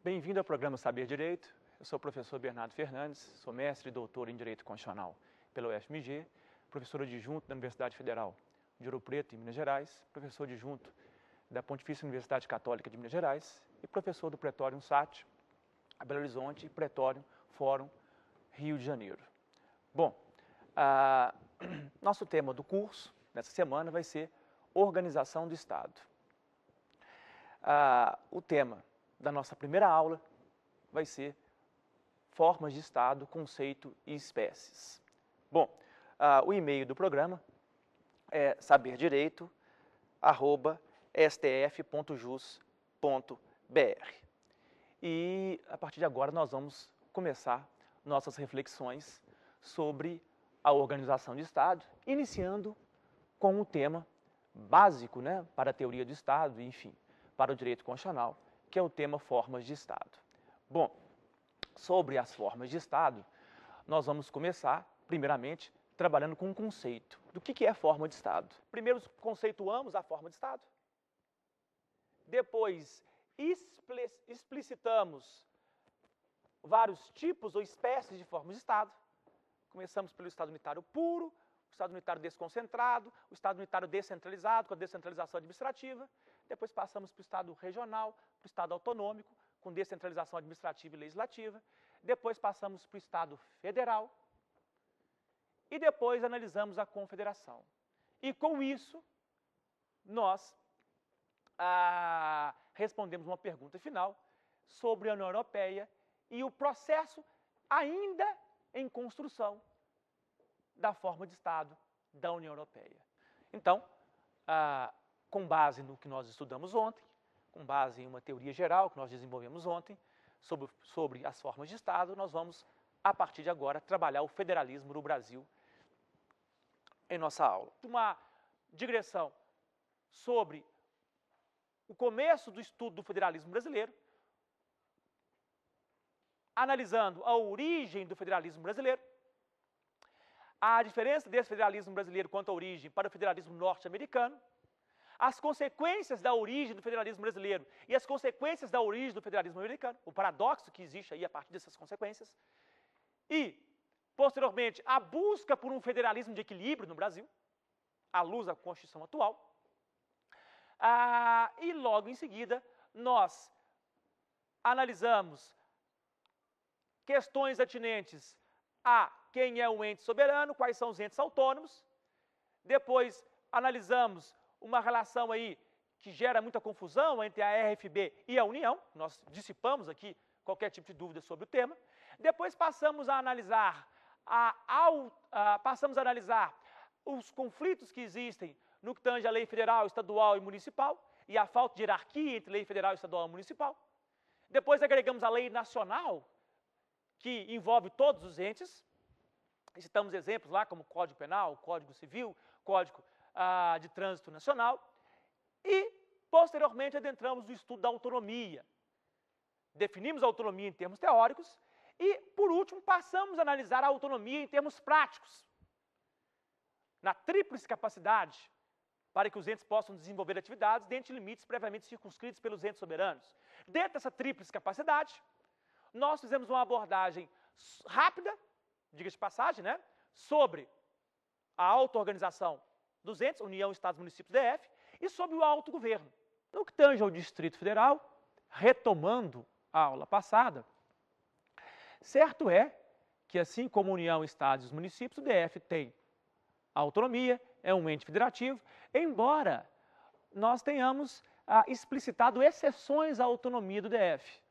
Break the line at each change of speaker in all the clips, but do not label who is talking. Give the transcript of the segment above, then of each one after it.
Bem-vindo ao programa Saber Direito. Eu sou o professor Bernardo Fernandes, sou mestre e doutor em Direito Constitucional pela UFMG, professor adjunto da Universidade Federal de Ouro Preto, em Minas Gerais, professor adjunto da Pontifícia Universidade Católica de Minas Gerais e professor do Pretório SAT, Belo Horizonte, e Pretório Fórum, Rio de Janeiro. Bom, nosso tema do curso, nessa semana, vai ser Organização do Estado. O tema da nossa primeira aula vai ser Formas de Estado, Conceito e Espécies. Bom, o e-mail do programa é saberdireito@stf.jus.br. E, a partir de agora, nós vamos começar nossas reflexões sobre a organização de Estado, iniciando com o tema básico, para a teoria do Estado, enfim, para o direito constitucional, que é o tema formas de Estado. Bom, sobre as formas de Estado, nós vamos começar, primeiramente, trabalhando com um conceito. Do que é forma de Estado? Primeiro conceituamos a forma de Estado, depois explicitamos vários tipos ou espécies de formas de Estado. Começamos pelo Estado unitário puro, o Estado unitário desconcentrado, o Estado unitário descentralizado, com a descentralização administrativa. Depois passamos para o Estado regional, para o Estado autonômico, com descentralização administrativa e legislativa. Depois passamos para o Estado federal. E depois analisamos a confederação. E com isso, nós respondemos uma pergunta final sobre a União Europeia e o processo ainda em construção da forma de Estado da União Europeia. Então, com base no que nós estudamos ontem, com base em uma teoria geral que nós desenvolvemos ontem sobre as formas de Estado, nós vamos, a partir de agora, trabalhar o federalismo no Brasil em nossa aula. Uma digressão sobre o começo do estudo do federalismo brasileiro, analisando a origem do federalismo brasileiro, a diferença desse federalismo brasileiro quanto à origem para o federalismo norte-americano, as consequências da origem do federalismo brasileiro e as consequências da origem do federalismo americano, o paradoxo que existe aí a partir dessas consequências, e, posteriormente, a busca por um federalismo de equilíbrio no Brasil, à luz da Constituição atual. E logo em seguida, nós analisamos questões atinentes a quem é o ente soberano, quais são os entes autônomos. Depois, analisamos uma relação aí que gera muita confusão entre a RFB e a União. Nós dissipamos aqui qualquer tipo de dúvida sobre o tema. Depois, passamos a analisar os conflitos que existem no que tange à lei federal, estadual e municipal, e a falta de hierarquia entre lei federal, estadual e municipal. Depois agregamos a lei nacional, que envolve todos os entes. Citamos exemplos lá como Código Penal, Código Civil, Código de Trânsito Nacional. E, posteriormente, adentramos no estudo da autonomia. Definimos a autonomia em termos teóricos e, por último, passamos a analisar a autonomia em termos práticos, na tríplice capacidade para que os entes possam desenvolver atividades dentro de limites previamente circunscritos pelos entes soberanos. Dentro dessa tríplice capacidade, nós fizemos uma abordagem rápida, diga de passagem, sobre a auto-organização dos entes, União, Estados, Municípios, DF, e sobre o autogoverno. No que tange ao Distrito Federal, retomando a aula passada, certo é que, assim como a União, Estados e os municípios, o DF tem autonomia, é um ente federativo, embora nós tenhamos explicitado exceções à autonomia do DF.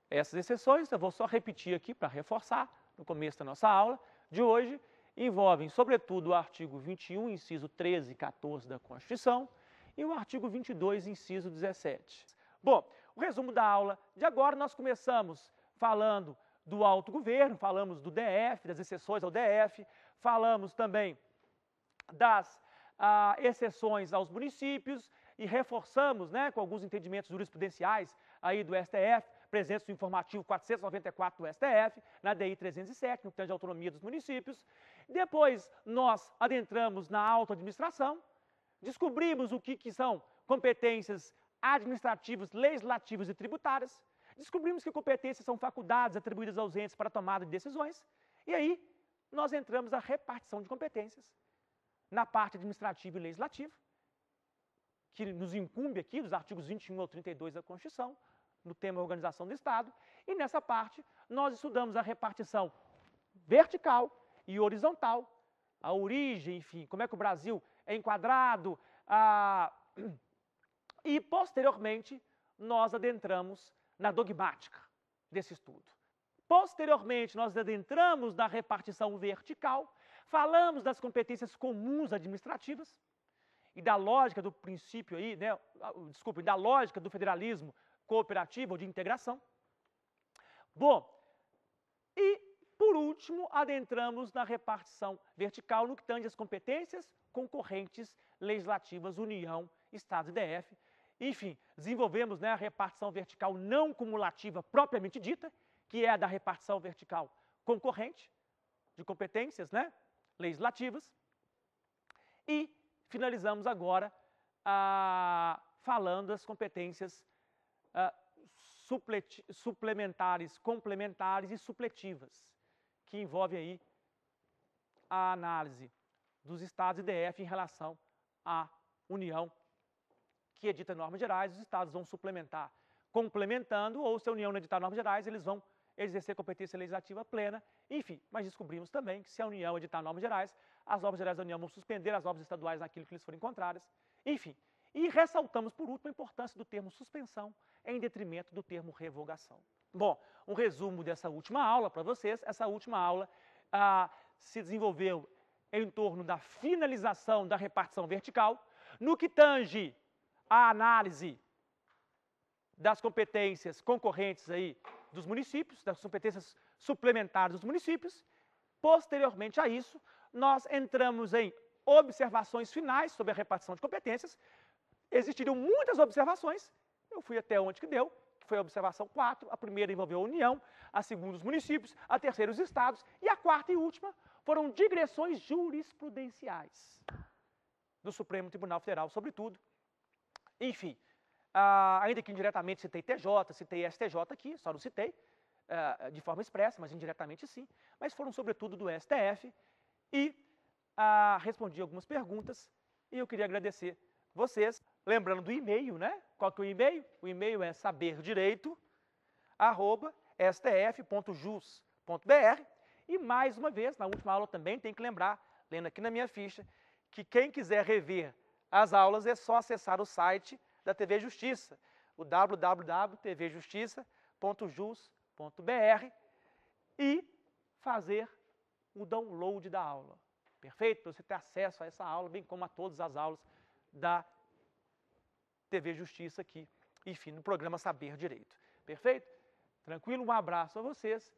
Essas exceções, eu vou só repetir aqui para reforçar, no começo da nossa aula de hoje, envolvem, sobretudo, o artigo 21, inciso 13 e 14 da Constituição, e o artigo 22, inciso 17. Bom, o resumo da aula de agora, nós começamos falando do autogoverno, falamos do DF, das exceções ao DF, falamos também das exceções aos municípios e reforçamos, com alguns entendimentos jurisprudenciais aí do STF, presentes no informativo 494 do STF, na DI 307, no que tange a autonomia dos municípios. Depois, nós adentramos na autoadministração, descobrimos o que são competências administrativas, legislativas e tributárias. Descobrimos que competências são faculdades atribuídas aos entes para a tomada de decisões, e aí nós entramos na repartição de competências, na parte administrativa e legislativa, que nos incumbe aqui, dos artigos 21 ao 32 da Constituição, no tema Organização do Estado, e nessa parte nós estudamos a repartição vertical e horizontal, a origem, enfim, como é que o Brasil é enquadrado, e posteriormente nós adentramos na dogmática desse estudo. Posteriormente nós adentramos na repartição vertical, falamos das competências comuns administrativas e da lógica do princípio aí, né, desculpe, da lógica do federalismo cooperativo ou de integração. Bom, e por último, adentramos na repartição vertical no que tange às competências concorrentes legislativas, União, Estados e DF. Enfim, desenvolvemos, né, a repartição vertical não cumulativa propriamente dita, que é a da repartição vertical concorrente de competências, né, legislativas. E finalizamos agora falando das competências suplementares, complementares e supletivas, que envolve aí a análise dos Estados e DF em relação à União, que edita normas gerais. Os Estados vão suplementar, complementando, ou se a União não editar normas gerais, eles vão exercer competência legislativa plena. Enfim, mas descobrimos também que se a União editar normas gerais, as normas gerais da União vão suspender as normas estaduais naquilo que lhes forem contrárias. Enfim, e ressaltamos, por último, a importância do termo suspensão em detrimento do termo revogação. Bom, um resumo dessa última aula para vocês. Essa última aula se desenvolveu em torno da finalização da repartição vertical, no que tange a análise das competências concorrentes aí dos municípios, das competências suplementares dos municípios. Posteriormente a isso, nós entramos em observações finais sobre a repartição de competências. Existiriam muitas observações, eu fui até onde que deu, que foi a observação 4, a primeira envolveu a União, a segunda os municípios, a terceira os estados, e a quarta e última foram digressões jurisprudenciais do Supremo Tribunal Federal, sobretudo. Enfim, ainda que indiretamente citei TJ, citei STJ aqui, só não citei de forma expressa, mas indiretamente sim, mas foram sobretudo do STF, e respondi algumas perguntas, e eu queria agradecer vocês. Lembrando do e-mail, né? Qual que é o e-mail? O e-mail é saberdireito@stf.jus.br. E mais uma vez, na última aula também tem que lembrar, lendo aqui na minha ficha, que quem quiser rever as aulas é só acessar o site da TV Justiça, o www.tvjustiça.jus.br, e fazer o download da aula. Perfeito? Para você ter acesso a essa aula, bem como a todas as aulas da TV Justiça aqui, enfim, no programa Saber Direito. Perfeito? Tranquilo? Um abraço a vocês.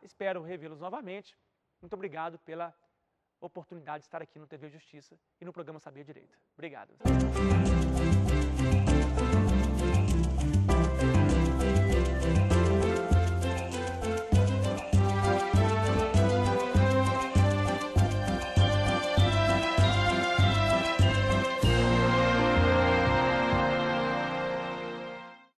Espero revê-los novamente. Muito obrigado pela oportunidade de estar aqui no TV Justiça e no programa Saber Direito. Obrigado.